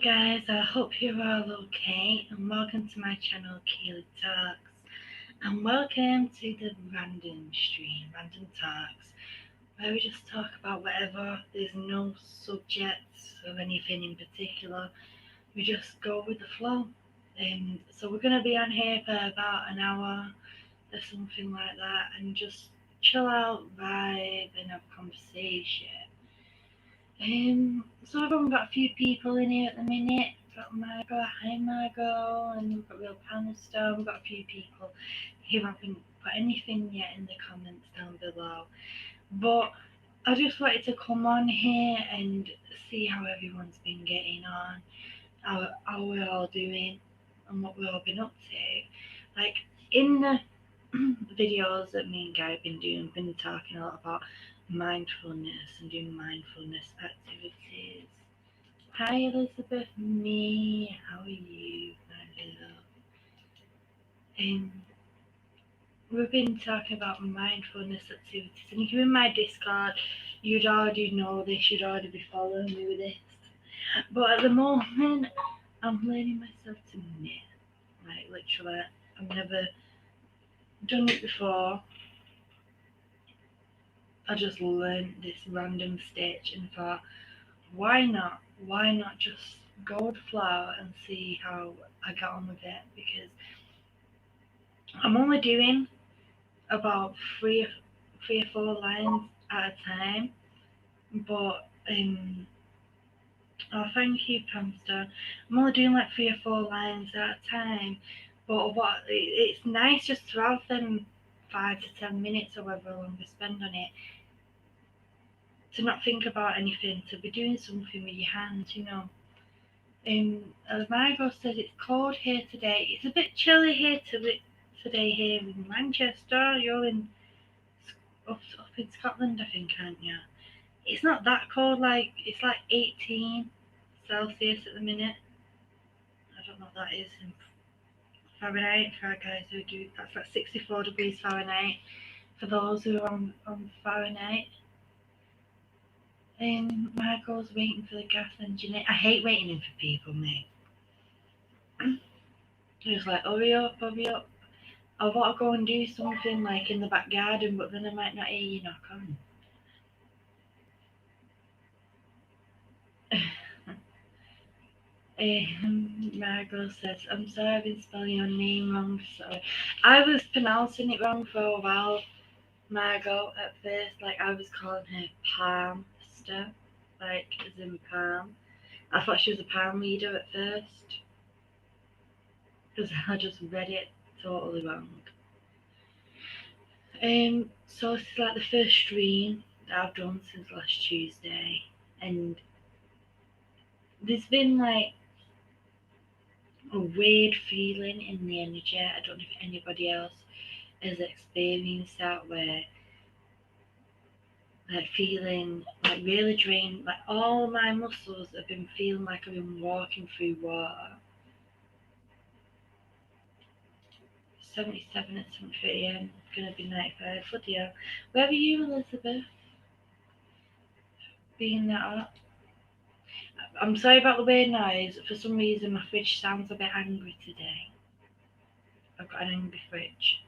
guys, I hope you're all okay and welcome to my channel Kaylee Talks and welcome to the random stream, Random Talks, where we just talk about whatever. There's no subjects or anything in particular, we just go with the flow. So we're going to be on here for about an hour or something like that and just chill out, vibe and have conversation. So I've only got a few people in here at the minute. We've got Margot, hi Margot, and we've got Real Panister. We've got a few people who haven't put anything yet in the comments down below. But I just wanted to come on here and see how everyone's been getting on, how we're all doing, and what we've all been up to. Like in the videos that me and Guy have been doing, been talking a lot about mindfulness and doing mindfulness activities. Hi Elizabeth, me, how are you, my love? We've been talking about mindfulness activities, and if you're in my Discord, you'd already know this, you'd already be following me with this. But at the moment, I'm learning myself to knit. Like literally, I've never done it before. I just learned this random stitch and thought, why not? Why not just go with the flow and see how I get on with it? Because I'm only doing about three or four lines at a time. But oh, thank you, Pamster. I'm only doing like 3 or 4 lines at a time. But it's nice just to have them 5 to 10 minutes or however long we spend on it, to not think about anything, to be doing something with your hands, you know. As Margot said, it's cold here today. It's a bit chilly here today here in Manchester. You're up in Scotland, I think, aren't you? It's not that cold. Like it's like 18 Celsius at the minute. I don't know what that is in Fahrenheit for our guys who do. That's like 64 degrees Fahrenheit for those who are on Fahrenheit. Margot's waiting for the gas engineer. I hate waiting for people, mate. It's like, hurry up, hurry up. I want to go and do something like in the back garden, but then I might not hear you knock on. Margot says, I'm sorry I've been spelling your name wrong, sorry. I was pronouncing it wrong for a while, Margot, at first. Like, I was calling her Palmster, like, as in palm. I thought she was a palm reader at first, because I just read it totally wrong. So this is like the first stream that I've done since last Tuesday, and there's been like a weird feeling in the energy. I don't know if anybody else has experienced that, where like feeling like really drained, like all my muscles have been feeling like I've been walking through water. 77 at 7:30 am, gonna be 95 for dear. Where are you, Elizabeth? Being that up. I'm sorry about the weird noise. For some reason my fridge sounds a bit angry today. I've got an angry fridge.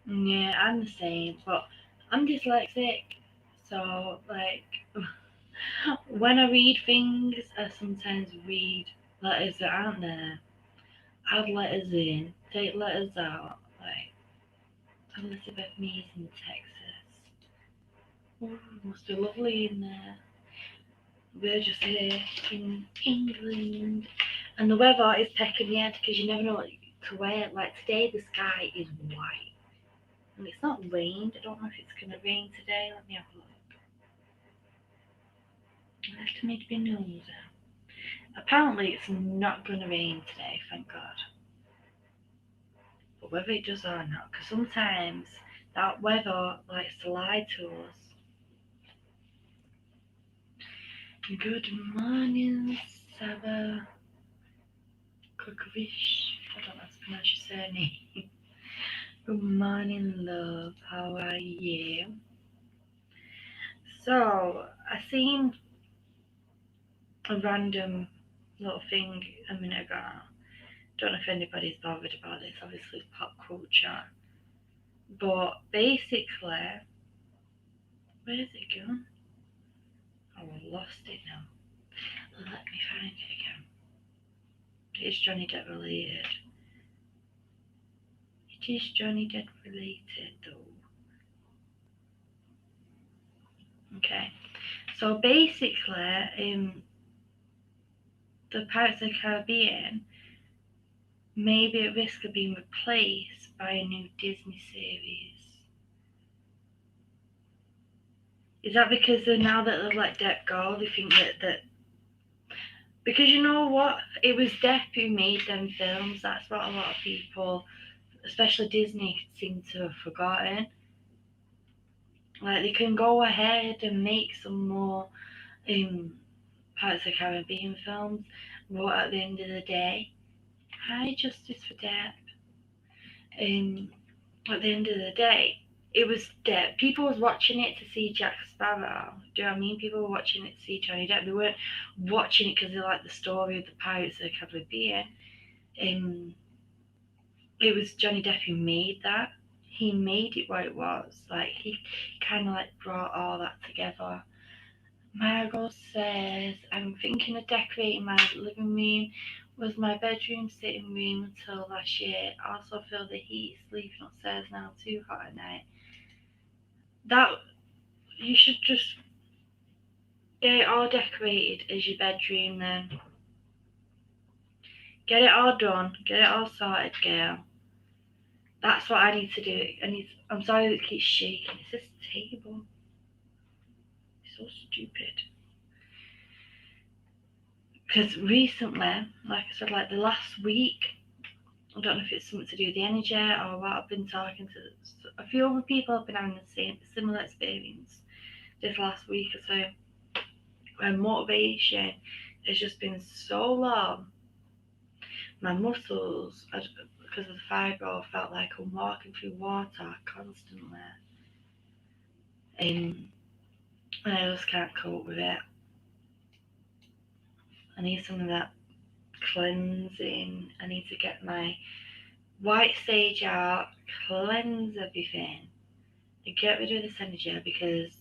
Yeah, I'm the same, but I'm dyslexic, so like when I read things, I sometimes read letters that aren't there, add letters in, take letters out. Like Elizabeth Mees in Texas. Ooh, must be lovely in there. We're just here in England, and the weather is pecking the head because you never know what to wear. Like today, the sky is white. And it's not rained. I don't know if it's going to rain today. Let me have a look. I have to make my nose out. Apparently, it's not going to rain today, thank God. But whether it does or not, because sometimes that weather likes to lie to us. Good morning, Saba Kukovic. I don't know how to pronounce your surname. Good morning, love. How are you? So I seen a random little thing a minute ago. Don't know if anybody's bothered about this. Obviously, it's pop culture. But basically, where's it gone? Oh, I lost it now. Let me find it again. It's Johnny Depp related. It is Johnny Depp related though. Okay. So basically, the Pirates of the Caribbean may be at risk of being replaced by a new Disney series. Is that because now that they've let Depp go, they think that because you know what? It was Depp who made them films. That's what a lot of people, especially Disney, seem to have forgotten. Like they can go ahead and make some more Pirates of the Caribbean films, but at the end of the day, hi Justice for Depp. At the end of the day, it was Depp. People was watching it to see Jack Sparrow. Do you know what I mean? People were watching it to see Johnny Depp. They weren't watching it because they liked the story of the Pirates of the Caribbean. It was Johnny Depp who made that. He made it what it was. Like he kind of like brought all that together. Margot says, I'm thinking of decorating my living room. Was my bedroom sitting room until last year. Also feel the heat sleeping upstairs now too hot at night. That you should just get it all decorated as your bedroom then. Get it all done. Get it all sorted, girl. That's what I need to do. I'm sorry that it keeps shaking. It's this table. It's so stupid. Because recently, like I said, like the last week, I don't know if it's something to do with the energy or what. I've been talking to a few other people. Have been having the similar experience this last week or so. When motivation has just been so low. My muscles, because of the fibro, felt like I'm walking through water constantly. And I just can't cope with it. I need some of that cleansing. I need to get my white sage out, cleanse everything, and get rid of this energy because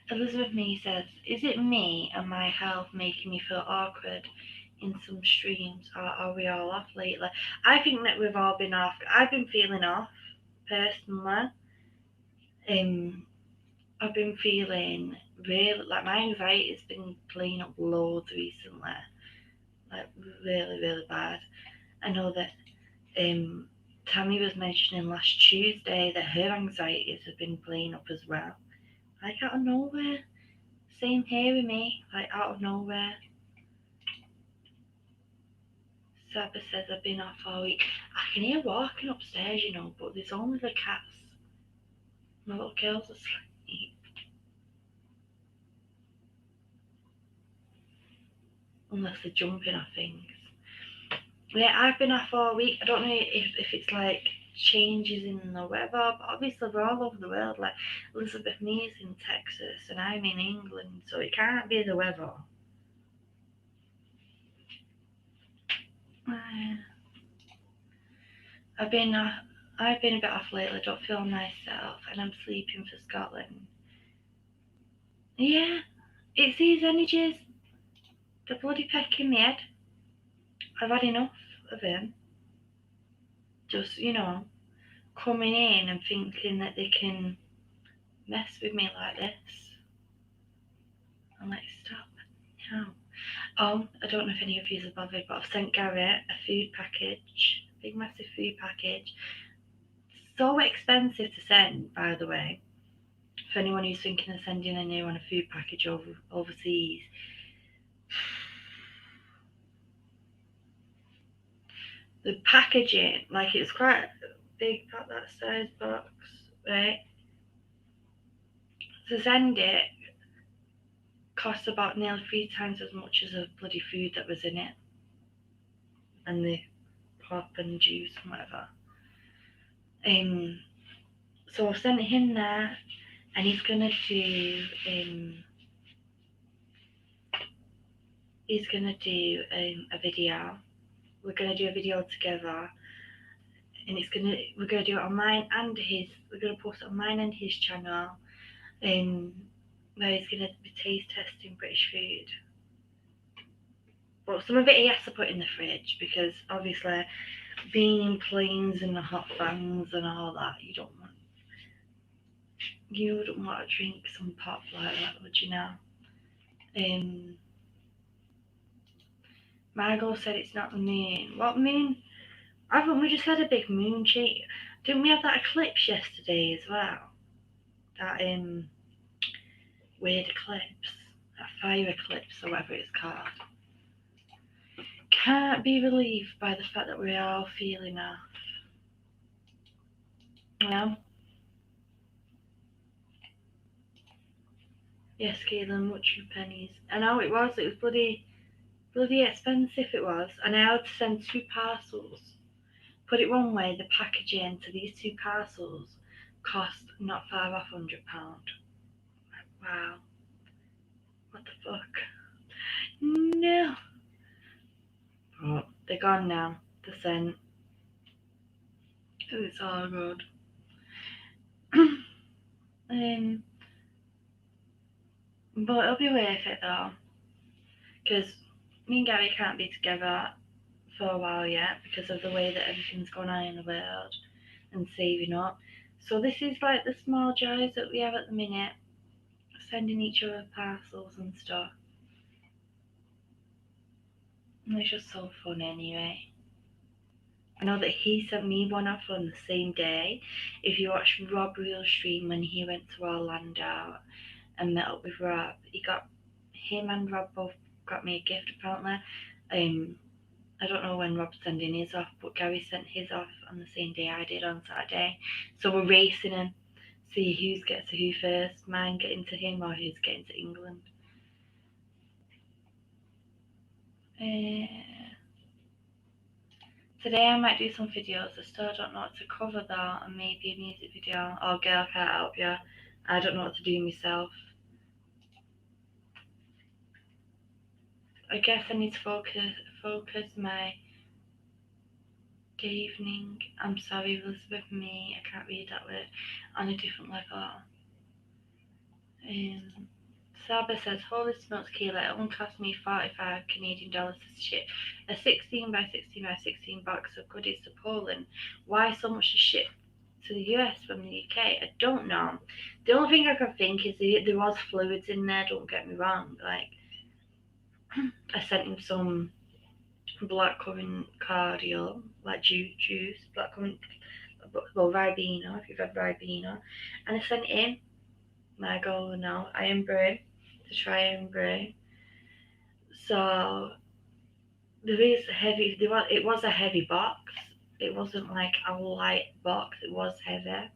Elizabeth Me says, is it me and my health making me feel awkward in some streams, or are we all off lately? I think that we've all been off. I've been feeling off personally. I've been feeling really like my anxiety has been playing up loads recently, like really, really bad. I know that Tammy was mentioning last Tuesday that her anxieties have been playing up as well. Like out of nowhere. Same here with me, like out of nowhere. Saba says I've been off all week. I can hear walking upstairs, but there's only the cats. My little girl's asleep. Unless they're jumping at things. Yeah, I've been off all week. I don't know if it's like changes in the weather, but obviously we're all over the world. Like Elizabeth Me's in Texas and I'm in England, so it can't be the weather. I've been a bit off lately. I don't feel myself, and I'm sleeping for Scotland. Yeah, it's these energies. The bloody pecking me head. I've had enough of him. Just coming in and thinking that they can mess with me like this. I'm like, stop now. Oh, I don't know if any of you are bothered, but I've sent Gary a food package, big massive food package. So expensive to send, by the way. For anyone who's thinking of sending anyone a food package overseas. The packaging, like it's quite big, that size box, right? To send it cost about nearly 3 times as much as the bloody food that was in it. And the pop and juice and whatever. So I've sent him that, and he's gonna do a video. We're gonna do a video together, and we're gonna do it on mine and his. We're gonna post it on mine and his channel, where he's gonna be taste testing British food. But some of it he has to put in the fridge because obviously being in planes and the hot bangs and all that, you wouldn't want to drink some pop like that, would you know? Margot said it's not the moon. What moon? Haven't we just had a big moon change? Didn't we have that eclipse yesterday as well? That weird eclipse, that fire eclipse or whatever it's called. Can't be relieved by the fact that we are all feeling off. You know? Yes, Caitlin, much your pennies. I know it was bloody expensive it was, and I had to send 2 parcels. Put it one way, the packaging to these 2 parcels cost not far off £100. Wow. What the fuck? No. But they're gone now. They're sent. It's all good. But it'll be worth it though. Because me and Gary can't be together for a while yet because of the way that everything's going on in the world and saving up. So this is like the small joys that we have at the minute, sending each other parcels and stuff. And it's just so fun anyway. I know that he sent me one off on the same day. If you watch Rob Real stream when he went to Orlando and met up with Rob, him and Rob both got me a gift apparently. I don't know when Rob's sending his off, but Gary sent his off on the same day I did on Saturday. So we're racing him, see who gets to who first, mine getting to him or who's getting to England. Today I might do some videos. I still don't know what to cover though, and maybe a music video. Oh girl, can't help you. I don't know what to do myself. I guess I need to focus my evening. I'm sorry, Elizabeth, me. I can't read that word on a different level. Saba says, holy smokes, Kayla, it only cost me 45 Canadian dollars to ship a 16 by 16 by 16 box of goodies to Poland. Why so much to ship to the US from the UK? I don't know. The only thing I can think is there was fluids in there, don't get me wrong. Like, I sent him some blackcurrant cardio, like juice, blackcurrant, well, Ribena, if you've had Ribena, and I sent it in. My goal now, iron brew, to try and brew. So it was a heavy box. It wasn't like a light box, it was heavy.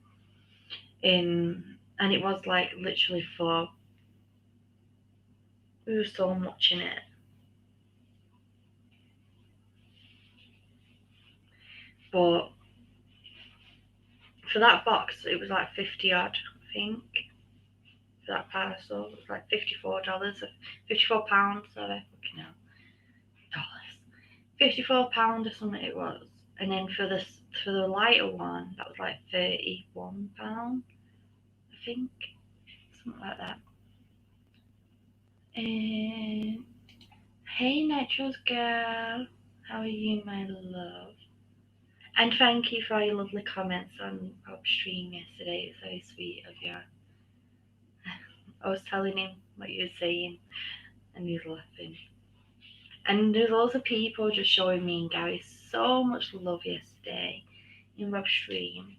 And it was like literally full. There was so much in it. But for that box, it was like 50 odd, I think. For that parcel, it was like $54, £54, sorry, fucking hell, dollars. £54 or something it was. And then for the lighter one, that was like £31, I think, something like that. Hey, Naturals girl, how are you, my love? And thank you for all your lovely comments on Rob's stream yesterday. It was very sweet of you. I was telling him what you were saying, and he was laughing. And there's lots of people just showing me and Gary so much love yesterday in Rob's stream.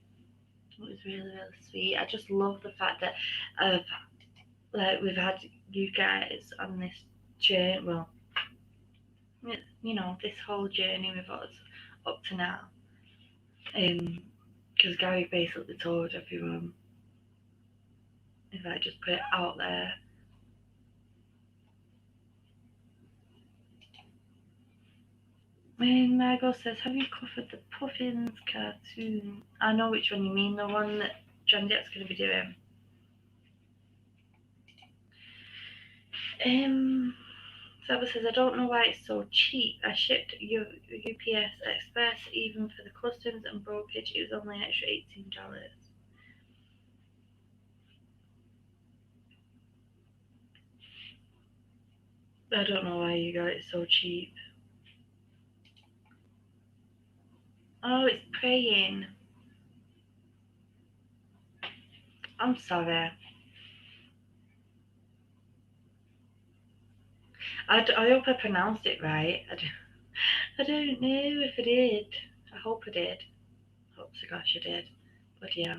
It was really, really sweet. I just love the fact that we've had you guys on this journey. Well, you know, this whole journey with us up to now. Because Gary basically told everyone, if I just put it out there. Margot says, have you covered the Puffins cartoon? I know which one you mean, the one that Johnny Depp's going to be doing. Saba says, I don't know why it's so cheap. I shipped UPS Express, even for the customs and brokerage, it was only an extra $18. I don't know why you got it so cheap. Oh, it's praying. I'm sorry. I hope I pronounced it right. I don't know if I did. I hope I did. Hope to gosh I did. But yeah.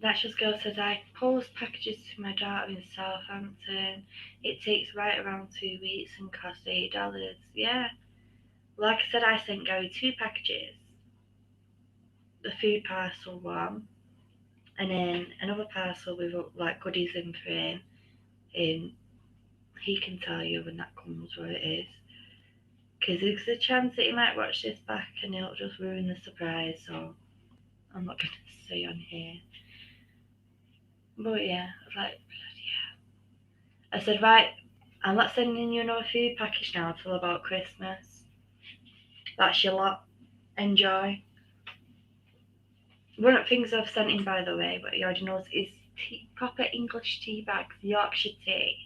Natural Girl says, I post packages to my daughter in Southampton. It takes right around 2 weeks and costs $8. Yeah. Like I said, I sent Gary 2 packages. The food parcel one, and then another parcel with like goodies in for him. He can tell you when that comes what it is. Because there's a chance that he might watch this back and it'll just ruin the surprise, so I'm not going to say on here. But yeah, I was like, bloody hell. I said, right, I'm not sending you no food package now till about Christmas. That's your lot. Enjoy. One of the things I've sent him, by the way, but he already knows, is proper English tea bags, Yorkshire tea.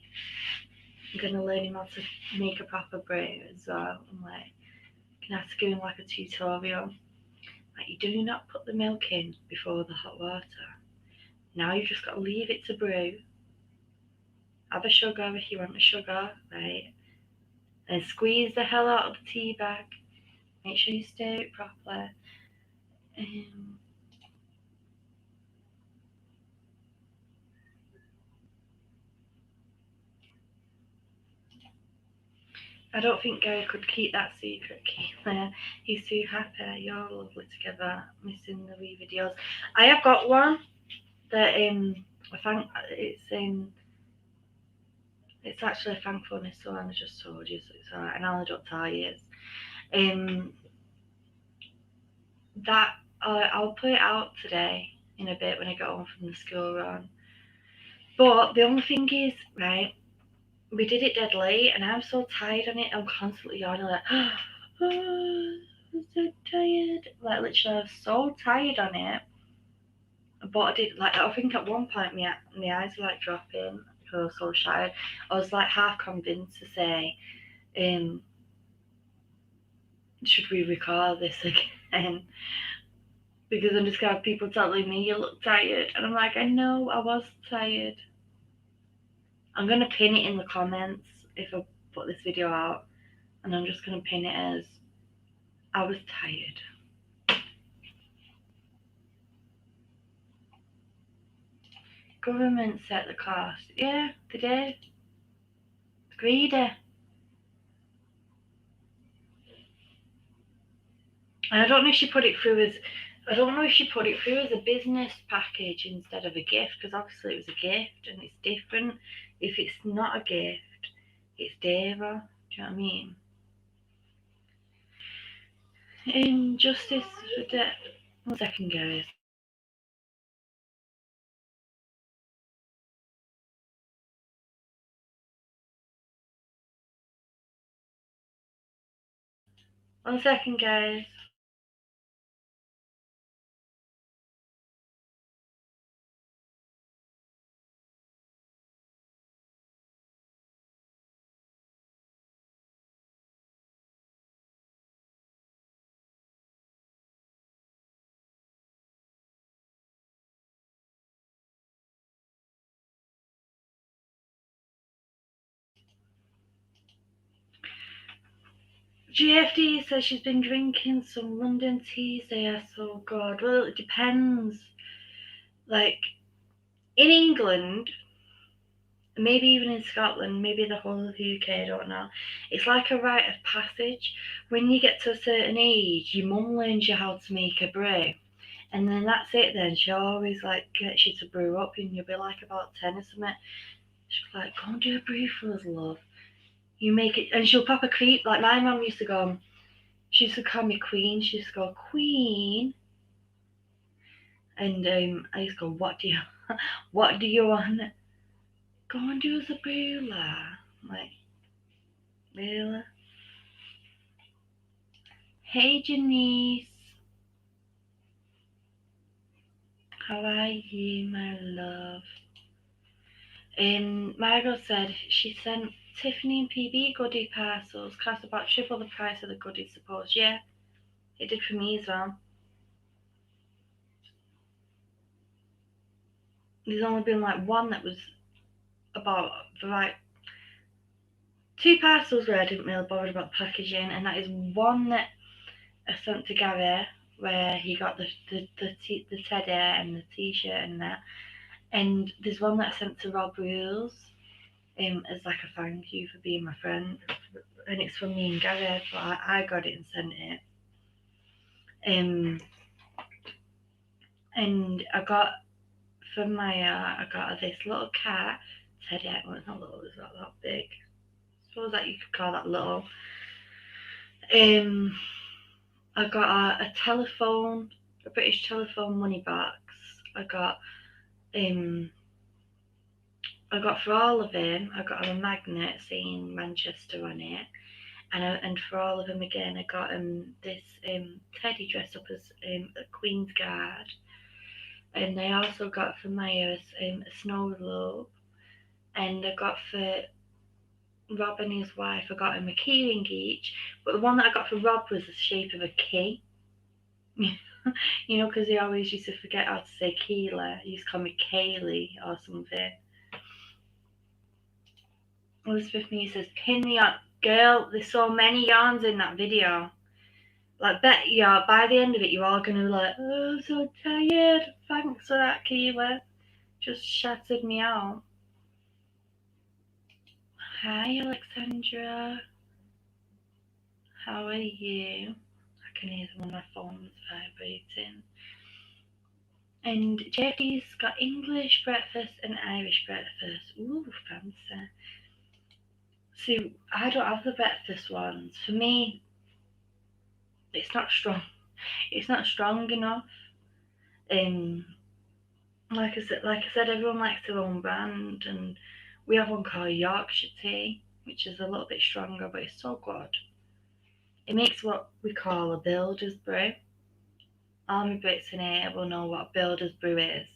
I'm going to learn him how to make a proper brew as well. I'm like, gonna have to give him like a tutorial. Like, you do not put the milk in before the hot water. Now you've just got to leave it to brew. Have a sugar if you want a sugar, right? And squeeze the hell out of the tea bag. Make sure you stir it properly. I don't think Gary could keep that secret, Keith. He's too happy. You're lovely together. Missing the wee videos. I have got one that I think it's actually a thankfulness one. I just told you, so it's alright. And I'll don't tell you. That I'll put it out today in a bit when I get home from the school run. But the only thing is, right, we did it dead late, and I'm so tired on it. I'm constantly yawning like, oh, I'm so tired. Like literally, I was so tired on it. But I did like I think at one point my eyes were like dropping because I was so shattered. I was like half convinced to say, should we record this again? Because I'm just gonna have people telling me you look tired, and I'm like, I know I was tired. I'm gonna pin it in the comments if I put this video out, and I'm just gonna pin it as I was tired. Government set the cost. Yeah, they did. Greedy. And I don't know if she put it through as a business package instead of a gift, because obviously it was a gift and it's different. If it's not a gift, it's dearer. Do you know what I mean? Injustice for debt. 1 second, guys. One second, guys. GFD says she's been drinking some London teas there, so God. Well, it depends. Like, in England, maybe even in Scotland, maybe the whole of the UK, I don't know. It's like a rite of passage. When you get to a certain age, your mum learns you how to make a brew. And then that's it then. She always like gets you to brew up and you'll be like about 10 or something. She's like, go and do a brew for us, love. You make it, and she'll pop a creep. Like my mum used to go, She used to call me Queen. She used to go, Queen. And I used to go, what do you want? Go and do Zabula. I'm like, really? Hey, Janice. How are you, my love? Margot said she sent Tiffany and PB goodie parcels, cost about triple the price of the goodies, suppose. Yeah, it did for me as well. There's only been like one that was about the right. Two parcels where I didn't really bother about the packaging, and that is one that I sent to Gary where he got the teddy and the t-shirt and that. And there's one that I sent to Rob Rules as like a thank you for being my friend. And it's from me and Gary, but I got it and sent it. And I got from Maya, I got this little cat teddy. Well, it's not little, it's not that big. I suppose that you could call that little. I got a telephone, a British telephone money box. I got I got for all of them. I got a magnet saying Manchester on it, and for all of them again, I got this teddy dressed up as a Queen's Guard, and I also got for Myers a snow globe, and I got for Rob and his wife, I got him a key ring each, but the one that I got for Rob was the shape of a key. You know, because he always used to forget how to say Keela. He used to call me Kaylee or something. Elizabeth Me says, pin me up. Girl, there's so many yarns in that video. Like, bet you by the end of it, you're all going to be like, oh, I'm so tired. Thanks for that, Keela. Just shattered me out. Hi, Alexandra. How are you? I can hear one of my phones vibrating. And Jeffy's got English breakfast and Irish breakfast. Ooh, fancy. See, I don't have the breakfast ones. For me, it's not strong. It's not strong enough. Um, like I said, everyone likes their own brand, and we have one called Yorkshire tea, which is a little bit stronger, but it's so good. It makes what we call a builder's brew. All my Brits in here will know what a builder's brew is.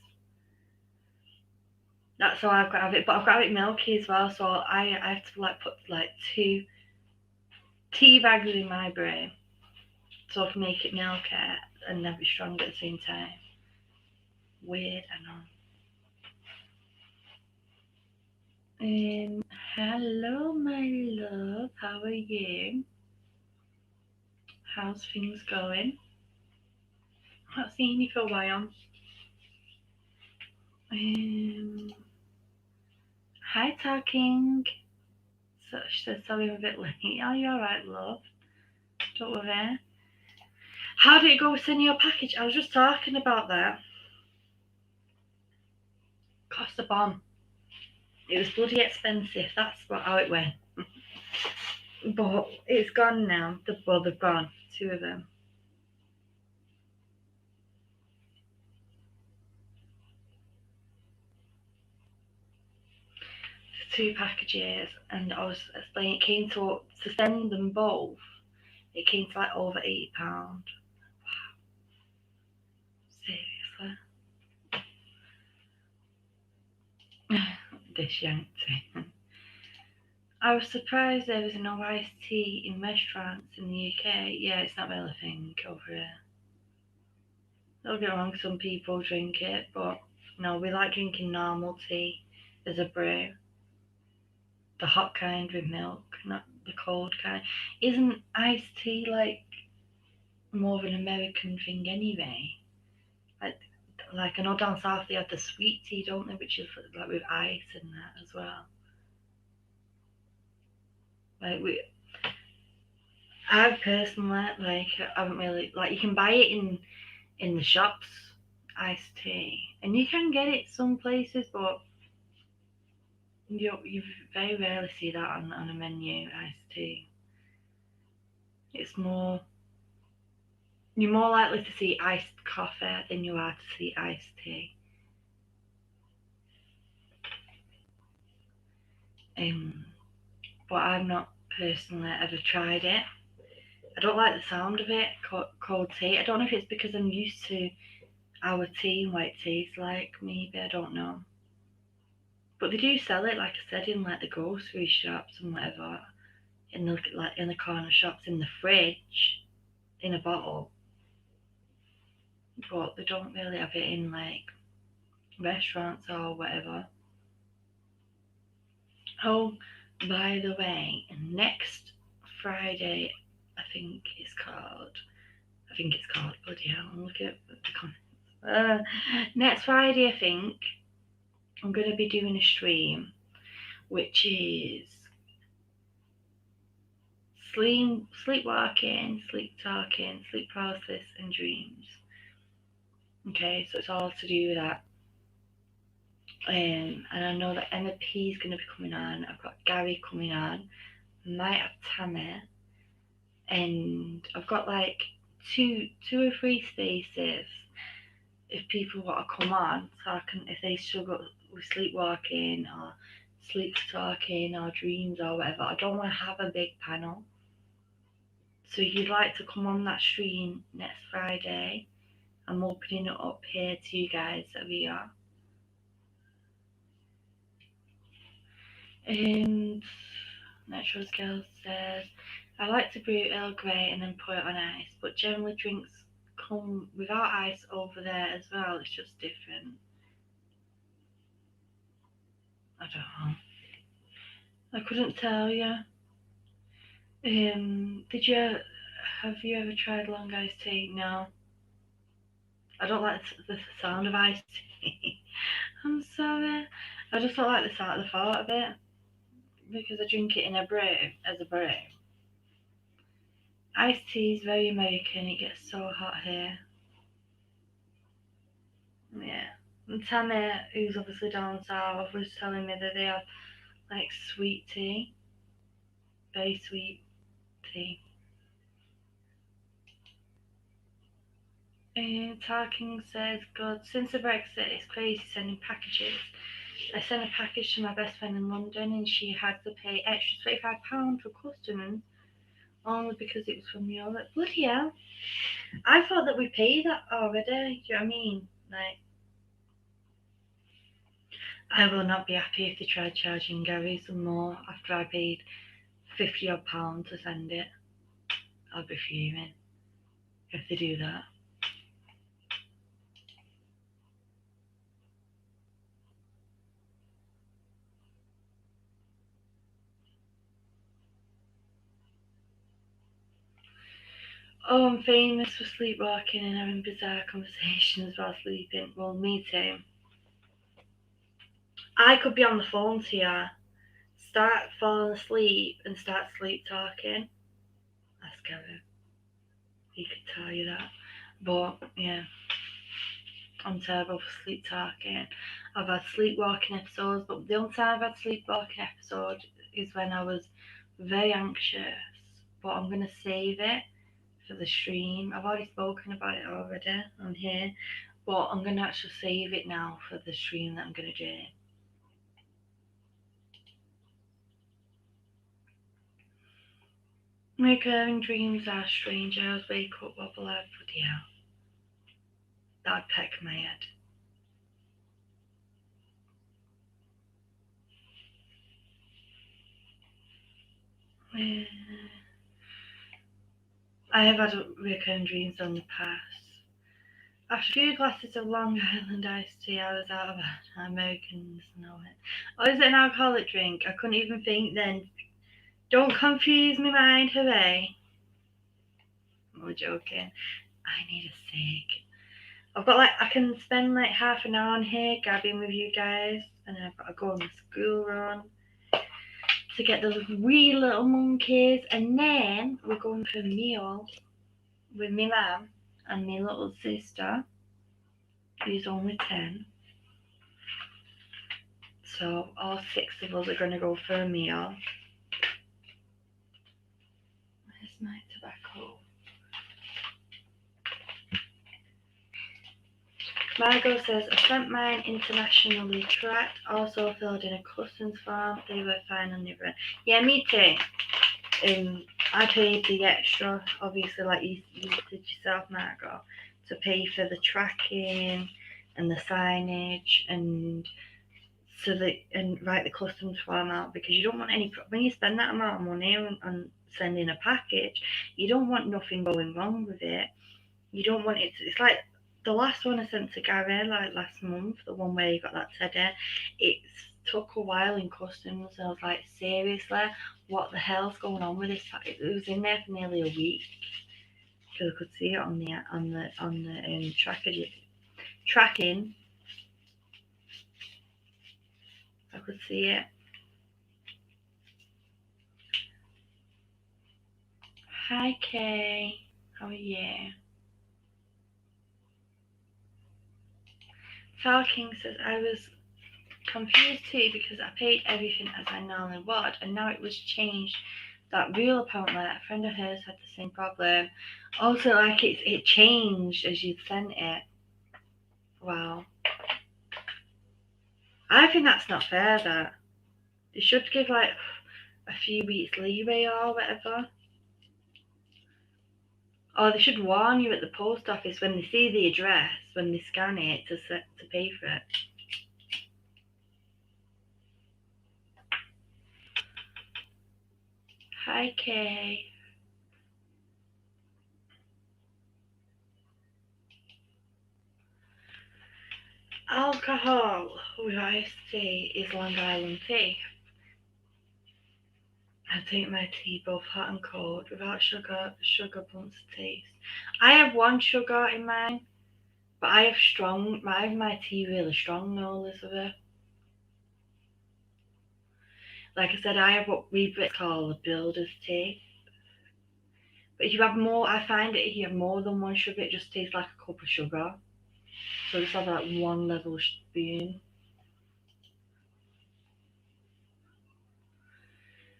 That's how I've got to have it, but I've got to have it milky as well. So I have to like put like 2 tea bags in my brew, so I can make it milky and then be strong at the same time. Weird, I know. Hello, my love. How are you? How's things going? Not seen you for a while. Hi, talking. So she said, sorry I'm a bit late. Oh, you're alright, love. Don't worry. How did it go with sending your package? I was just talking about that. Cost a bomb. It was bloody expensive. That's how it went. But it's gone now. They've gone. 2 of them. 2 packages, and I was explaining it came to send them both. It came to like over £80. Wow. Seriously. This Yankee. I was surprised there was no iced tea in restaurants in the UK. Yeah, it's not really a thing over here. Don't get me wrong, some people drink it, but no, we like drinking normal tea as a brew. The hot kind with milk, not the cold kind. Isn't iced tea like more of an American thing anyway? Like I know down south they have the sweet tea, don't they, which is like with ice and that as well. Like I personally I haven't really like you can buy it in the shops, iced tea, and you can get it some places, but you very rarely see that on a menu, iced tea. It's more You're more likely to see iced coffee than you are to see iced tea. But I've not personally ever tried it. I don't like the sound of it, cold tea. I don't know if it's because I'm used to our tea and white teas, like maybe, I don't know. But they do sell it, like I said, in like the grocery shops and whatever, in the corner shops, in the fridge, in a bottle. But they don't really have it in like restaurants or whatever. Oh, by the way, next Friday, I think it's called. I think it's called. Bloody hell! I'm looking at the comments. Next Friday, I think I'm going to be doing a stream, which is sleepwalking, sleep talking, sleep paralysis, and dreams. Okay, so it's all to do with that. And I know that Emma P is going to be coming on. I've got Gary coming on. Might have Tammy, and I've got like two or three spaces if people want to come on, so I can, if they struggle with sleepwalking or sleep talking or dreams or whatever. I don't want to have a big panel. So if you'd like to come on that stream next Friday, I'm opening it up here to you guys that we are. And Natural Girl says, I like to brew Earl Grey and then put it on ice, but generally drinks come without ice over there as well. It's just different. I don't know. I couldn't tell you. Did you have you ever tried long iced tea? No. I don't like the sound of iced tea. I'm sorry. I just don't like the thought of it because I drink it in a brew as a brew. Iced tea is very American. It gets so hot here. Yeah. And Tammy, who's obviously down south, was telling me that they have like sweet tea, very sweet tea. Tarkin says, God, since the Brexit, it's crazy sending packages. I sent a package to my best friend in London and she had to pay extra £25 for customs only because it was from Europe. Bloody hell. I thought that we paid that already. Do you know what I mean? Like, I will not be happy if they try charging Gary some more after I paid £50 to send it. I'll be fuming if they do that. Oh, I'm famous for sleepwalking and having bizarre conversations while sleeping. Well, me too. I could be on the phone to you, start falling asleep, and start sleep talking. That's scary. He could tell you that. But, yeah, I'm terrible for sleep talking. I've had sleepwalking episodes, but the only time I've had sleepwalking episode is when I was very anxious. But I'm going to save it for the stream. I've already spoken about it already on here, but I'm going to actually save it now for the stream that I'm going to do. My recurring dreams are strange. I always wake up, wobble out, bloody hell. That'd peck my head. I have had recurring dreams in the past. After a few glasses of Long Island iced tea, I was out of bed. Americans know it. Oh, is it an alcoholic drink? I couldn't even think then. Don't confuse me mind, hooray. I'm joking. I need a steak. I've got I can spend like half an hour on here gabbing with you guys, and then I've got to go on the school run to get those wee little monkeys, and then we're going for a meal with my mum and my little sister, who's only 10. So all 6 of us are going to go for a meal. Where's my tobacco? Margot says, I sent mine internationally tracked, also filled in a customs form. They were fine on the other end. Yeah, me too. I paid the extra, obviously, like you did yourself, Margot, to pay for the tracking and the signage and write the customs form out, because you don't want when you spend that amount of money on sending a package, you don't want nothing going wrong with it. You don't want it. It's like the last one I sent to Gary, like last month, the one where you got that teddy. It took a while in customs. I was like, seriously, what the hell's going on with this? It was in there for nearly a week because I could see it on the tracking. I could see it. Hi Kay, how are you? Falking says, I was confused too because I paid everything as I normally would, and now it was changed. That rule apparently, a friend of hers had the same problem. Also, like it changed as you sent it. Wow, I think that's not fair. That they should give like a few weeks leeway or whatever. Or they should warn you at the post office when they see the address, when they scan it to pay for it. Hi Kay. Alcohol with iced tea is Long Island tea. I take my tea both hot and cold without sugar. Sugar blunts the taste. I have one sugar in mine, but I have my tea really strong now, Elizabeth. Like I said, I have what we call a builder's tea. But if you have more, I find that if you have more than one sugar, it just tastes like a cup of sugar. So just have like one level spoon.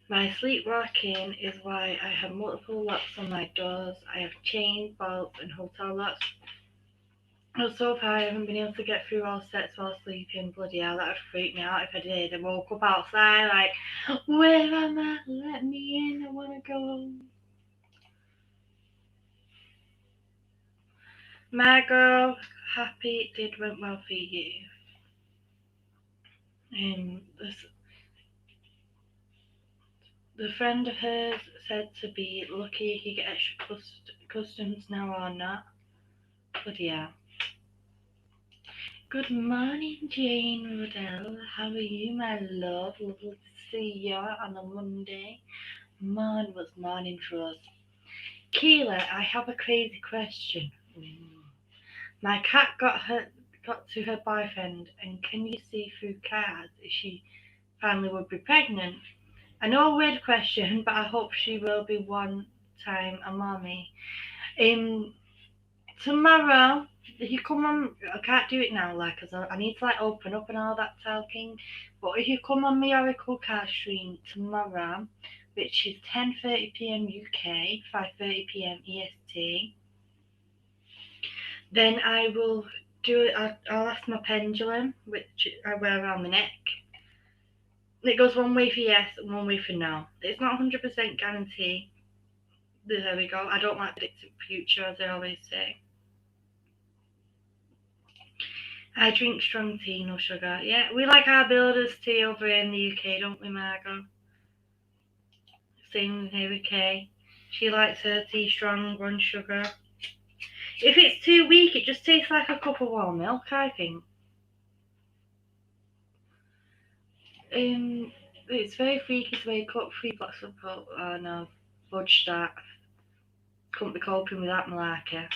My sleepwalking is why I have multiple locks on my doors. I have chain, bolts, and hotel locks. Well, so far I haven't been able to get through all sets while sleeping. Bloody hell, that would freak me out if I did. I woke up outside like, where am I? Let me in, I want to go home. Margot, happy it went well for you. This, the friend of hers said to be lucky if you get extra customs now or not. Bloody hell. Good morning, Jane Rudell. How are you, my love? Lovely to see you on a Monday. What's morning for us? Keela, I have a crazy question. My cat got to her boyfriend, and can you see through cards if she finally would be pregnant? I know a weird question, but I hope she will be one time a mommy. Tomorrow, if you come on, I can't do it now, like, cause I need to like open up and all that talking. But if you come on my Oracle card stream tomorrow, which is 10:30 p.m. UK, 5:30 p.m. EST, then I will do it. I'll ask my pendulum, which I wear around my neck. It goes one way for yes and one way for no. It's not 100% guarantee. There we go. I don't like predicting future, as I always say. I drink strong tea, no sugar. Yeah, we like our builder's tea over in the UK, don't we, Margot? Same here with Kay. She likes her tea strong, one sugar. If it's too weak, it just tastes like a cup of warm milk, I think. It's very freaky to wake up 3 blocks of oh no, fudge that. Couldn't be coping with that malarkey.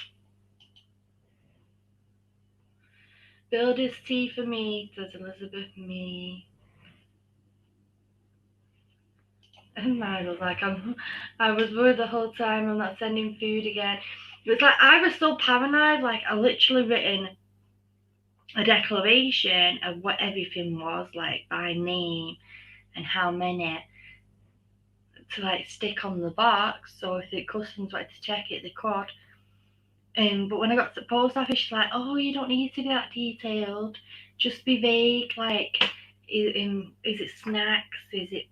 Builder's tea for me, says Elizabeth me. And Margot's like, I was worried the whole time I'm not sending food again. It's like I was so paranoid, like I literally written a declaration of what everything was, like by name and how many to like stick on the box. So if the customs wanted to check it, they could. But when I got to the post office, she's like, "Oh, you don't need to be that detailed. Just be vague. Like, is it snacks? Is it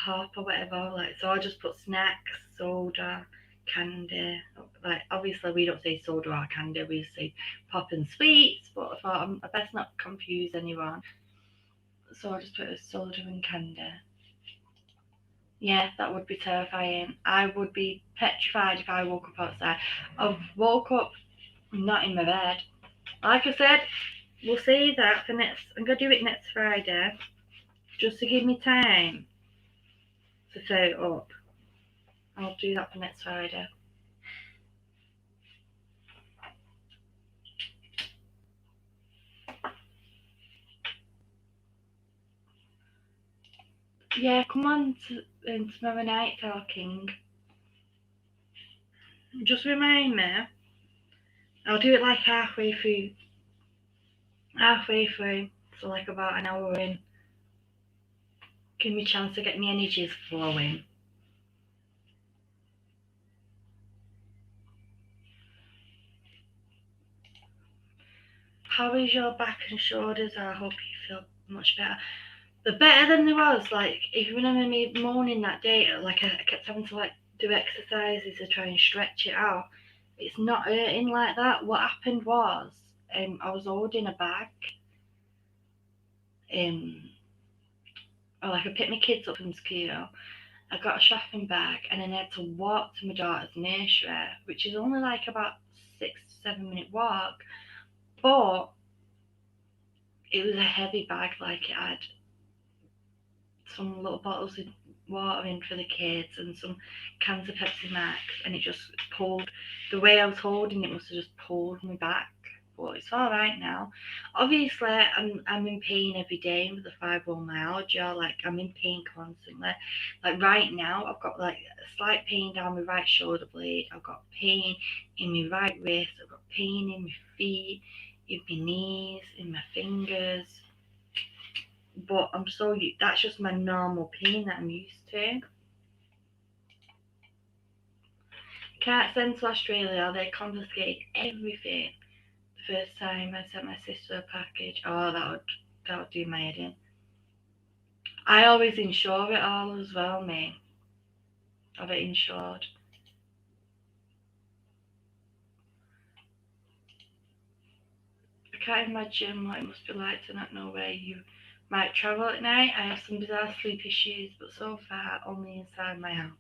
pop or whatever?" Like, so I just put snacks, soda, candy. Like, obviously we don't say soda or candy. We say pop and sweets. But I thought I best not confuse anyone, so I just put a soda and candy. Yeah, that would be terrifying. I would be petrified if I woke up outside. I've woke up not in my bed. Like I said, we'll say that for next. I'm gonna do it next Friday, just to give me time to set it up. I'll do that for next Friday. Yeah, come on tomorrow night talking. Just remind me. I'll do it like halfway through, so like about an hour in. Give me a chance to get my energies flowing. How is your back and shoulders? I hope you feel much better. They're better than they was. Like, if you remember me moaning that day, like I kept having to like do exercises to try and stretch it out. It's not hurting like that. What happened was, I was holding a bag, or like I picked my kids up from school. I got a shopping bag, and then I had to walk to my daughter's nursery, which is only like about 6 7 minute walk, but it was a heavy bag. Like it had some little bottles of water in for the kids and some cans of Pepsi Max, and it just pulled. The way I was holding it must have just pulled me back. But it's all right now. Obviously, I'm in pain every day with the fibromyalgia. Like I'm in pain constantly. Like right now, I've got like a slight pain down my right shoulder blade. I've got pain in my right wrist. I've got pain in my feet, in my knees, in my fingers, but that's just my normal pain that I'm used to. Can't send to Australia, they confiscate everything. The first time I sent my sister a package, oh that would do my head in. I always insure it all as well, mate. Have it insured. I can't imagine what it must be like to not know where you might travel at night. I have some bizarre sleep issues, but so far only inside my house.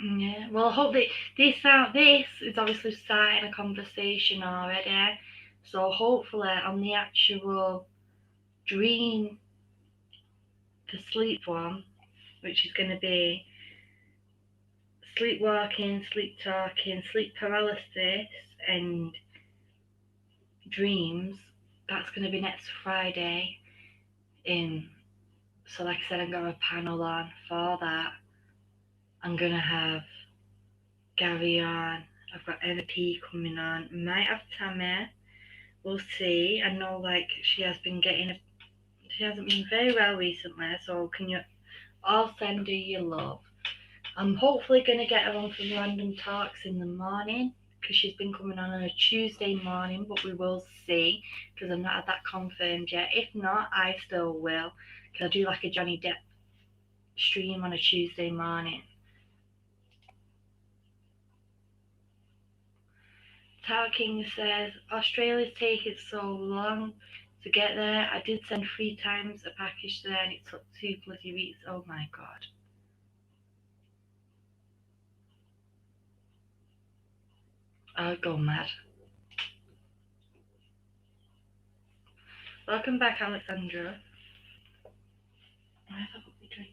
Yeah, well, I hope that this is obviously starting a conversation already. So hopefully, on the actual dream to sleep one, which is going to be sleepwalking, sleep talking, sleep paralysis, and dreams, that's going to be next Friday. In so, like I said, I'm going to have a panel on for that. I'm going to have Gary on. I've got NP coming on. Might have Tammy. We'll see. I know like she hasn't been very well recently, so can you all send her your love? I'm hopefully gonna get her on some random talks in the morning because she's been coming on a Tuesday morning, but we will see because I've not had that confirmed yet. If not, I still will. Cause I do like a Johnny Depp stream on a Tuesday morning. Tower King says Australia's taking so long to get there. I did send 3 times a package there and it took 2 bloody weeks. Oh my god. I'll go mad. Welcome back, Alexandra. I have a lovely drink.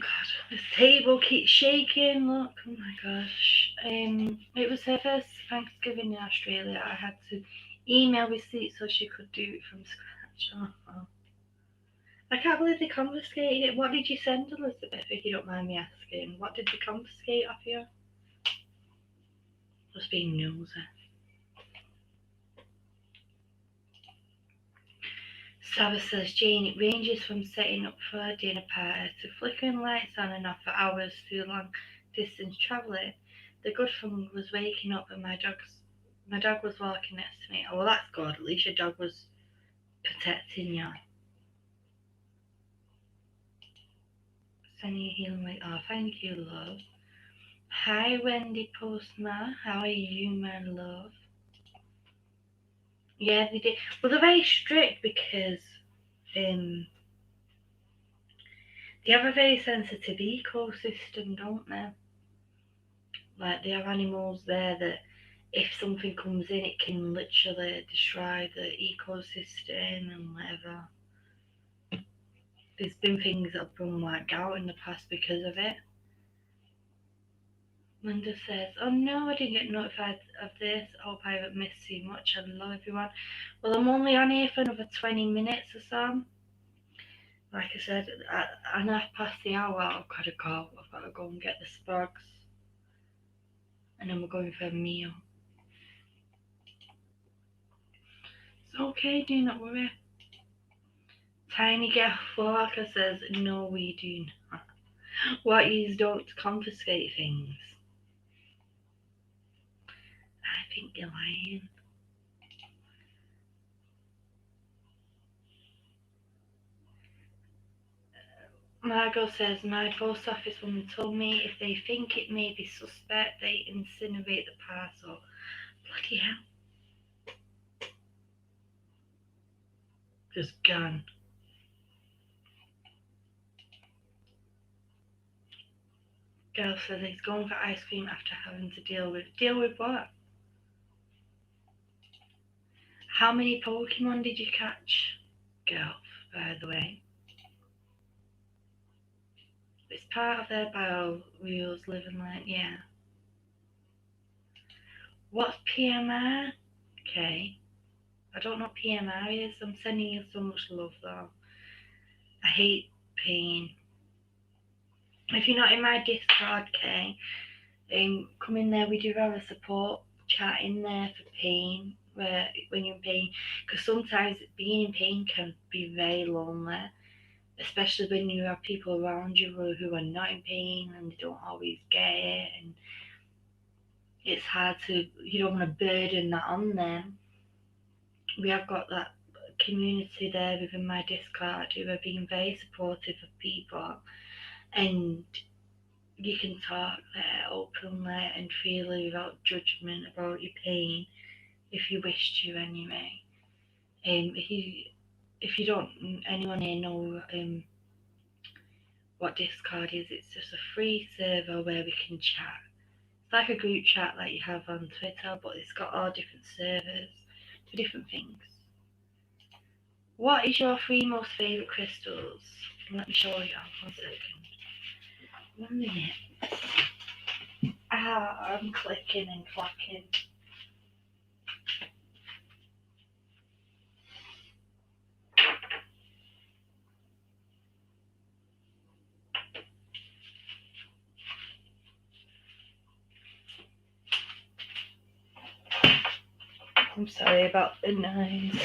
God, this table keeps shaking. Look, oh my gosh. It was her first Thanksgiving in Australia. I had to email receipts so she could do it from scratch. Oh. I can't believe they confiscated it. What did you send, Elizabeth, if you don't mind me asking? What did they confiscate off you? Just being nosy. Sarah says, Jane, it ranges from setting up for a dinner party to flickering lights on and off for hours through long distance travelling. The good thing was waking up and my dog was walking next to me. Oh, well, that's good. At least your dog was protecting you. Sending you healing light. Oh, thank you, love. Hi, Wendy Postma. How are you, my love? Yeah, they did. Well, they're very strict because they have a very sensitive ecosystem, don't they? Like, they have animals there that if something comes in, it can literally destroy the ecosystem and whatever. There's been things that have been wiped out in the past because of it. Linda says, oh no, I didn't get notified of this. I hope I haven't missed too much. Hello, everyone. Well, I'm only on here for another 20 minutes or so. Like I said, and half past the hour, I've got to go. I've got to go and get the spugs. And then we're going for a meal. It's okay, do not worry. Tiny Get Walker says, no, we do not. What yous don't confiscate things. I think you're lying. Margot says, my post office woman told me if they think it may be suspect, they incinerate the parcel. Bloody hell. Just gone. Girl says he's going for ice cream after having to deal with what? How many Pokemon did you catch, girl, by the way? It's part of their bio rules, living like, yeah. What's PMR? Okay. I don't know what PMR is. I'm sending you so much love though. I hate pain. If you're not in my Discord, okay, come in there. We do have a support chat in there for pain, where when you're in pain, because sometimes being in pain can be very lonely, especially when you have people around you who are not in pain and they don't always get it, and it's hard to, you don't want to burden that on them. We have got that community there within my Discord who are being very supportive of people, and you can talk there openly and freely without judgment about your pain if you wish to anyway. If you don't, anyone here know what Discord is, it's just a free server where we can chat. It's like a group chat like you have on Twitter, but it's got all different servers for different things. What is your three most favourite crystals? Let me show you. 1 second. 1 minute. I'm clicking and clacking. I'm sorry about the noise.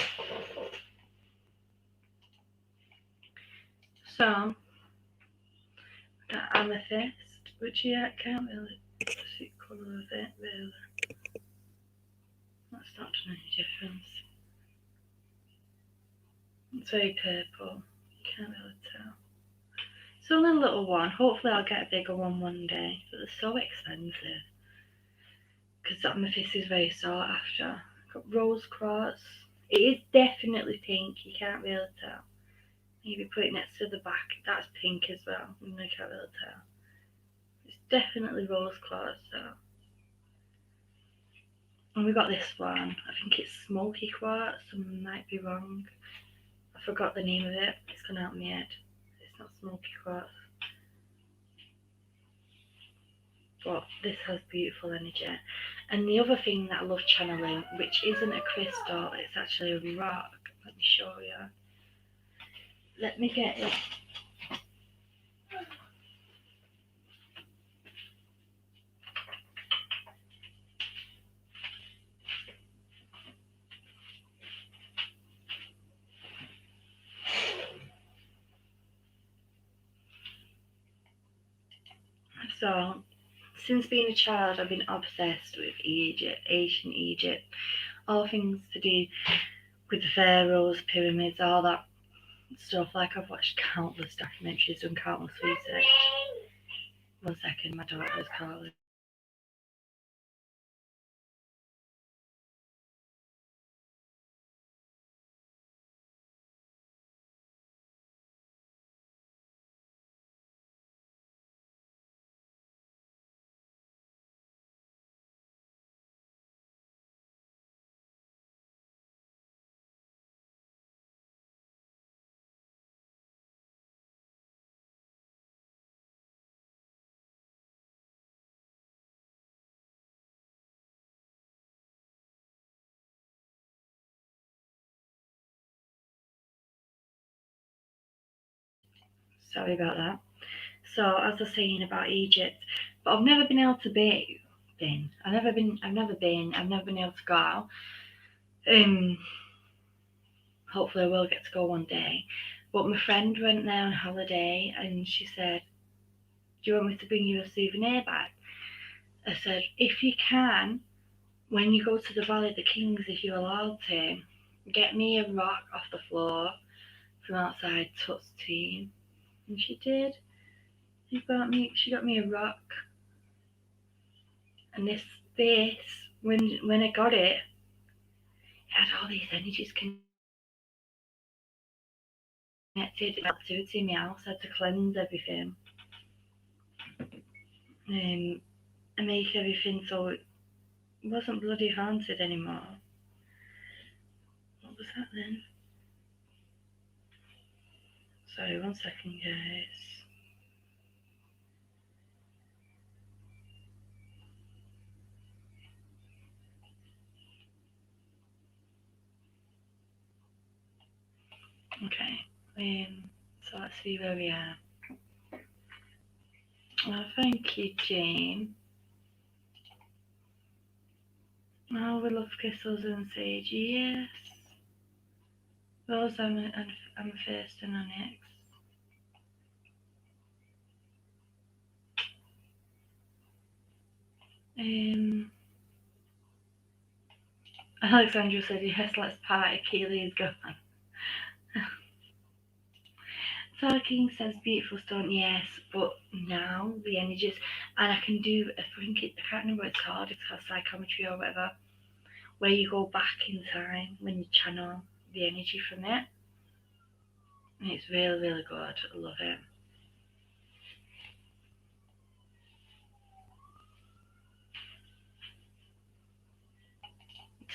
So, the amethyst, which I can't really see the colour of it, really. That's not done any difference. It's very purple. You can't really tell. It's only a little one. Hopefully I'll get a bigger one day, but they're so expensive. Because amethyst is very sought after. Got rose quartz. It is definitely pink. You can't really tell. Maybe put it next to the back. That's pink as well. And I can't really tell. It's definitely rose quartz though. And we got this one. I think it's smoky quartz. I might be wrong. I forgot the name of it. It's gone out of my head. It's not smoky quartz. But this has beautiful energy. And the other thing that I love channeling, which isn't a crystal, it's actually a rock. Let me show you. Let me get it. So, since being a child, I've been obsessed with Egypt, ancient Egypt, all things to do with the pharaohs, pyramids, all that stuff. Like, I've watched countless documentaries, done countless research. 1 second, my daughter is calling. Sorry about that. So, as I was saying about Egypt, but I've never been able to been. I've never been able to go out. Um, Hopefully I will get to go one day. But my friend went there on holiday and she said, "Do you want me to bring you a souvenir bag?" I said, "If you can, when you go to the Valley of the Kings, if you're allowed to, get me a rock off the floor from outside Tut's team." And she did. She got me a rock. And this, when I got it, it had all these energies connected activity in my house. I had to cleanse everything. And make everything so it wasn't bloody haunted anymore. What was that then? Sorry, 1 second, guys. Okay. So let's see where we are. Oh, thank you, Jane. Oh, we love crystals and sage. Yes. Rose, amethyst, and onyx. Alexandra said, "Yes, let's party. Keely is gone." Solar King says, "Beautiful stone, yes, but now the energies, and I can do, I can't remember what it's called, it's called psychometry or whatever, where you go back in time when you channel the energy from it. And it's really, really good. I love it."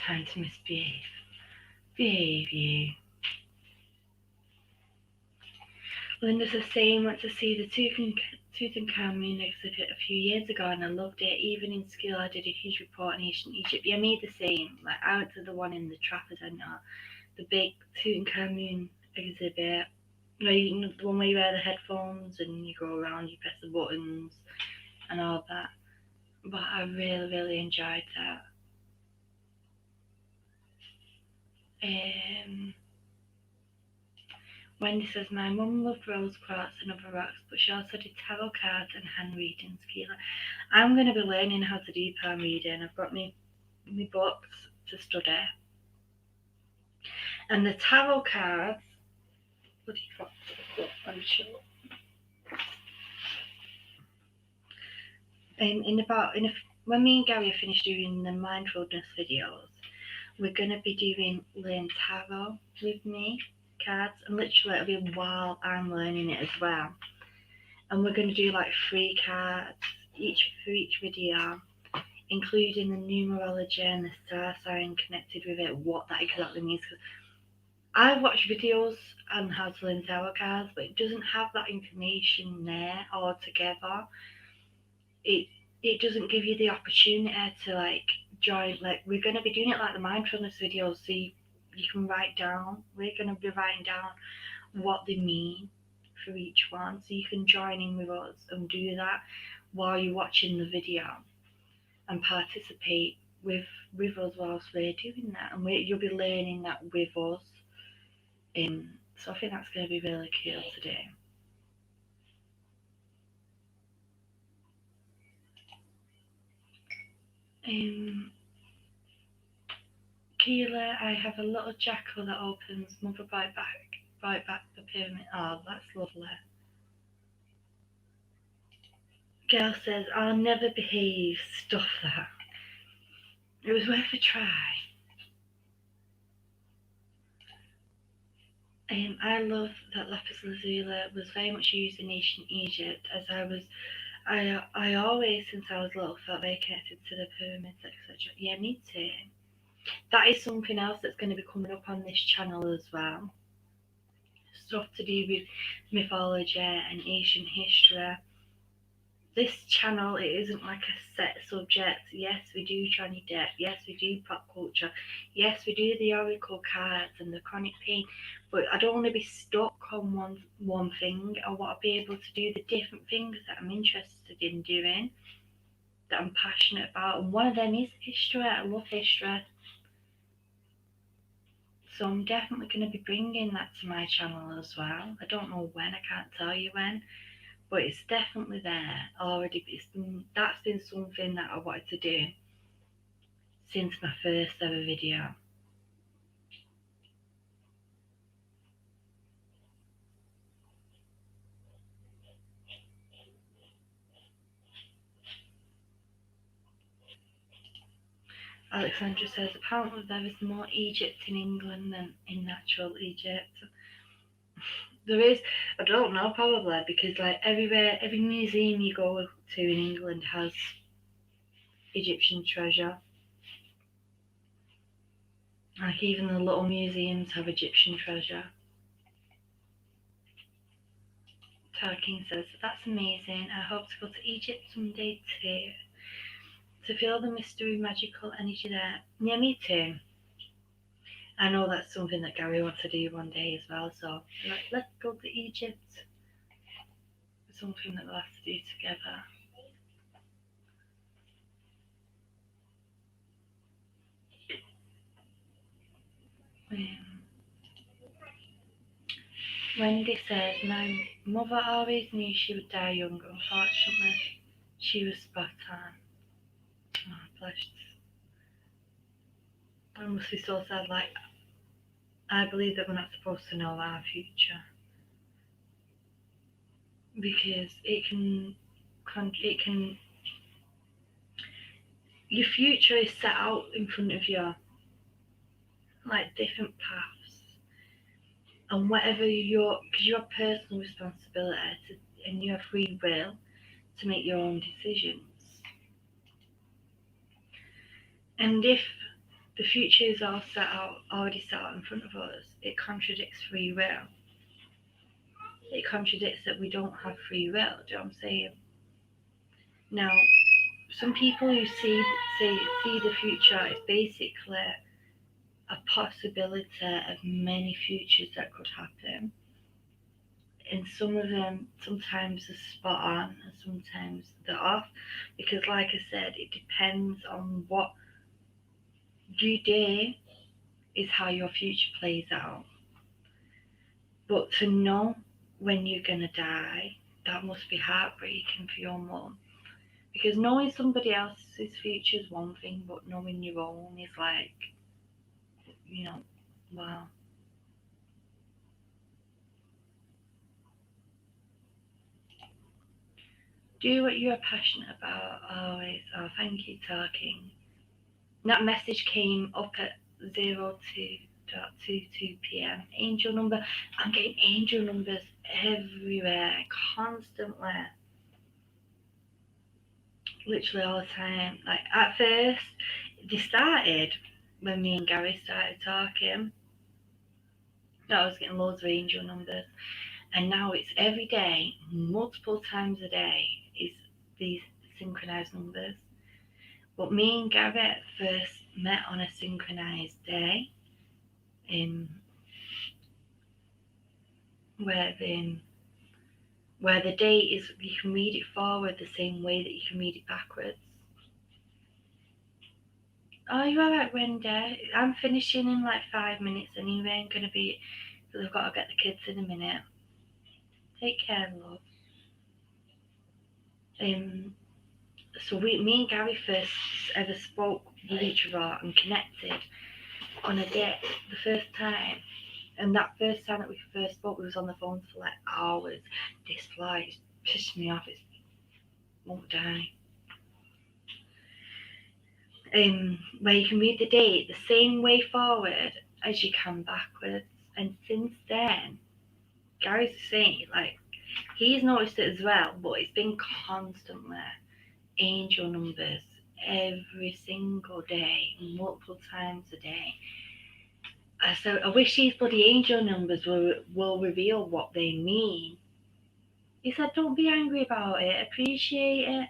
Time to misbehave. Behave, you. Linda says, "Same, went to see the Tutankhamun exhibit a few years ago and I loved it. Even in school, I did a huge report on ancient Egypt." Yeah, me the same. Like, I went to the one in the Trafford Centre, the big Tutankhamun exhibit. The one where you wear the headphones and you go around, you press the buttons and all that. But I really, really enjoyed that. Um, Wendy says, "My mum loved rose quartz and other rocks, but she also did tarot cards and hand readings." Keela, I'm going to be learning how to do palm reading. I've got me books to study. And the tarot cards, bloody fuck, I'm sure. When me and Gary finish doing the mindfulness videos, we're going to be doing learn tarot with me cards, and literally it'll be while I'm learning it as well. And we're going to do like 3 cards for each video, including the numerology and the star sign connected with it, what that exactly means. Because I've watched videos on how to learn tarot cards, but it doesn't have that information there altogether. It doesn't give you the opportunity to like join. Like, we're going to be doing it like the mindfulness videos, so you can write down. We're going to be writing down what they mean for each one, so you can join in with us and do that while you're watching the video and participate with us whilst we're doing that, and you'll be learning that with us. So I think that's going to be really cool today. Keela, I have a little jackal that opens mother bite back the pyramid. Oh, that's lovely. Girl says, I'll never behave. Stuff that. It was worth a try. I love that lapis lazuli was very much used in ancient Egypt, as I always, since I was little, felt very connected to the pyramids, etc. Yeah, me too. That is something else that's going to be coming up on this channel as well. Stuff to do with mythology and ancient history. This channel, it isn't like a set subject. Yes, we do Johnny Depp. Yes, we do pop culture. Yes, we do the oracle cards and the chronic pain. But I don't want to be stuck on one thing. I want to be able to do the different things that I'm interested in doing, that I'm passionate about. And one of them is history. I love history. So I'm definitely going to be bringing that to my channel as well. I don't know when. I can't tell you when. But it's definitely there already. That's been something that I wanted to do since my first ever video. Alexandra says, apparently there is more Egypt in England than in natural Egypt. There is, I don't know, probably, because like everywhere, every museum you go to in England has Egyptian treasure. Like even the little museums have Egyptian treasure. Tarkin says, that's amazing. I hope to go to Egypt someday too. To feel the mystery, magical energy there. Yeah, me too. I know that's something that Gary wants to do one day as well, so let's go to Egypt. It's something that we'll have to do together. Um, Wendy says, my mother always knew she would die young. Unfortunately, she was spot on. Oh, bless. I must be so sad. Like, I believe that we're not supposed to know our future because it can. Your future is set out in front of you, like different paths, and whatever because you have personal responsibility and you have free will to make your own decisions. And if the future is already set out in front of us, it contradicts free will. It contradicts that we don't have free will. Do you know what I'm saying? Now, some people who see the future as basically a possibility of many futures that could happen. And some of them sometimes are spot on and sometimes they're off. Because like I said, it depends on what you do is how your future plays out. But to know when you're gonna die, that must be heartbreaking for your mum. Because knowing somebody else's future is one thing, but knowing your own is like, wow. Do what you are passionate about always. Oh, thank you, talking. That message came up at 02:22 p.m. Angel number. I'm getting angel numbers everywhere, constantly. Literally all the time. Like at first, they started when me and Gary started talking. I was getting loads of angel numbers. And now it's every day, multiple times a day, is these synchronized numbers. But me and Garrett first met on a synchronized day, where the day is, you can read it forward the same way that you can read it backwards. Oh, you alright, Wendy? I'm finishing in like 5 minutes anyway. I'm gonna be, because I've got to get the kids in a minute. Take care, love. So me and Gary first ever spoke with each other and connected on a date the first time. And that first time that we first spoke, we was on the phone for like hours. This flight pissed me off. It won't die. Where you can read the date the same way forward as you can backwards. And since then, Gary's saying like he's noticed it as well, but it's been constantly angel numbers every single day, multiple times a day. So I wish these bloody angel numbers will reveal what they mean. He said, "Don't be angry about it. Appreciate it."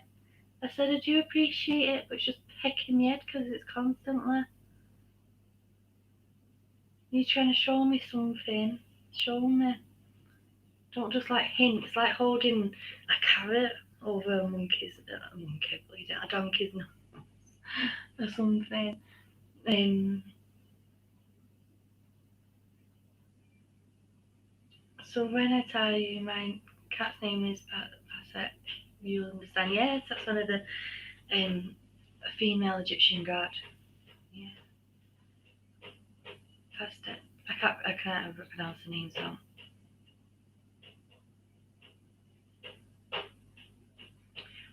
I said, "I do appreciate it, but it's just pecking my head because it's constantly. You're trying to show me something. Show me. Don't just like hint. It's like holding a carrot over a donkey's nose or something." So when I tell you my cat's name is Pasek, you'll understand. Yes, that's one of the female Egyptian god. Yeah, Pasek. I can't ever pronounce the name so.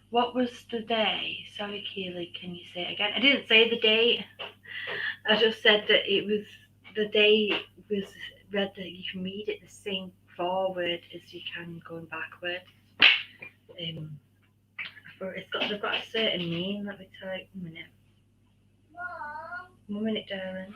What was the day? Sorry, Keely, can you say it again? I didn't say the date. I just said that it was the day was read that you can read it the same forward as you can going backward. Um, they've got a certain name. Let me tell you. 1 minute. Mom. 1 minute, darling.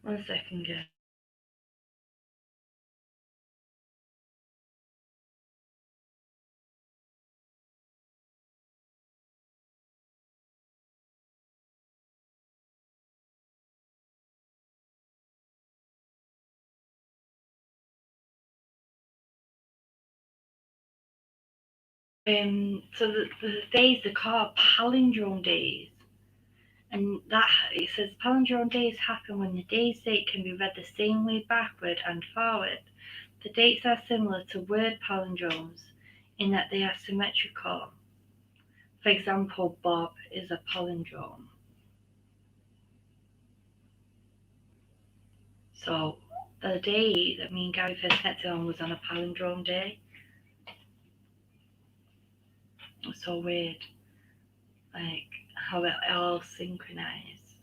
One second, girl. So the days are called palindrome days, and that it says palindrome days happen when the day's date can be read the same way backward and forward. The dates are similar to word palindromes in that they are symmetrical. For example, Bob is a palindrome. So the day that me and Gary first connected on was on a palindrome day. It was so weird, like how it all synchronized.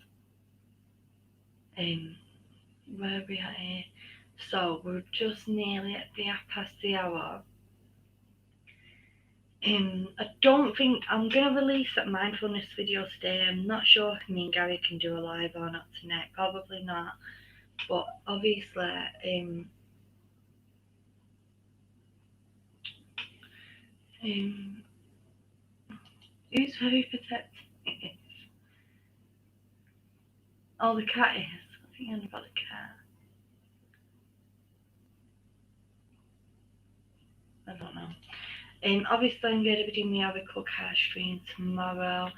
Where are we at here? So we're just nearly at the half past the hour. I don't think I'm gonna release that mindfulness video today. I'm not sure if me and Gary can do a live or not tonight. Probably not. But obviously, um, who's very protective? Oh, the cat is. I think I'm about the cat. I don't know. Obviously, I'm going to be doing the Oracle card stream tomorrow,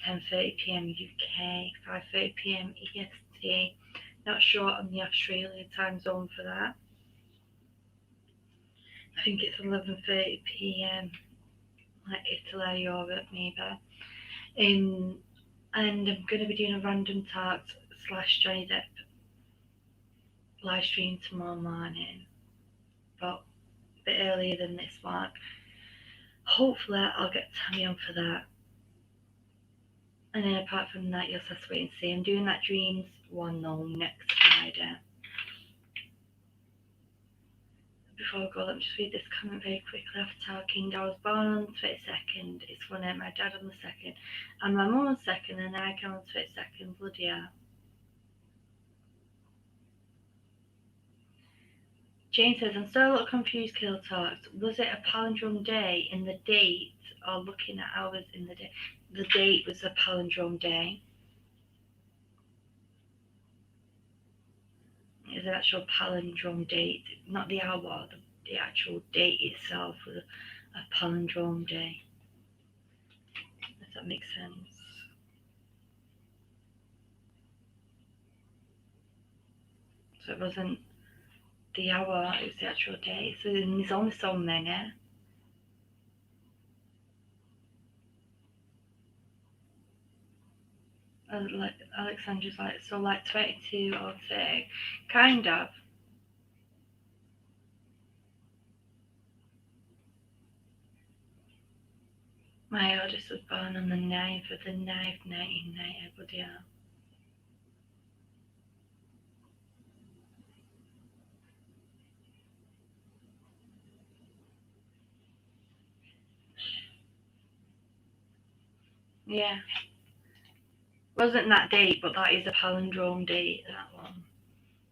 10:30 p.m. UK, 5:30 p.m. EST. Not sure on the Australia time zone for that. I think it's 11:30 p.m. like Italy, Europe, maybe. And I'm going to be doing a random talks / Johnny Depp live stream tomorrow morning, but a bit earlier than this one. Hopefully, I'll get Tammy on for that. And then apart from that, you'll just have to wait and see. I'm doing that Dreams one though next Friday. Before I go, let me just read this comment very quickly after talking. I was born on the 22nd. It's funny, my dad on the 2nd. And my mum on the 2nd, and I came on the 22nd. Bloody hell. Jane says, I'm still a little confused, Kill Talks. Was it a palindrome day in the date or looking at hours in the day? The date was a palindrome day. It's an actual palindrome date, not the hour. the actual date itself was a palindrome day. If that makes sense. So it wasn't the hour, it was the actual date. So there's only so many. Like Alexandra's like, so like 22 or 30, kind of. My oldest was born on the 9th of the 9th, 1990. Bloody hell. Yeah. Wasn't that date, but that is a palindrome date, that one.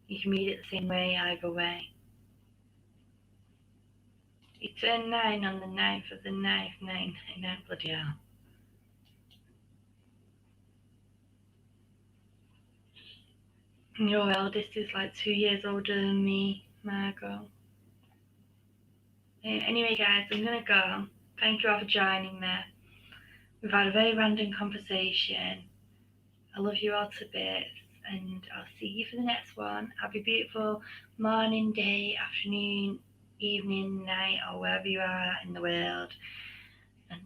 You can read it the same way either way. He turned 9 on the 9th of the 9th, 1999. Bloody hell. Your eldest is like 2 years older than me, Margot. Anyway, guys, I'm gonna go. Thank you all for joining me. We've had a very random conversation. I love you all to bits, and I'll see you for the next one. Have a beautiful morning, day, afternoon, evening, night, or wherever you are in the world. And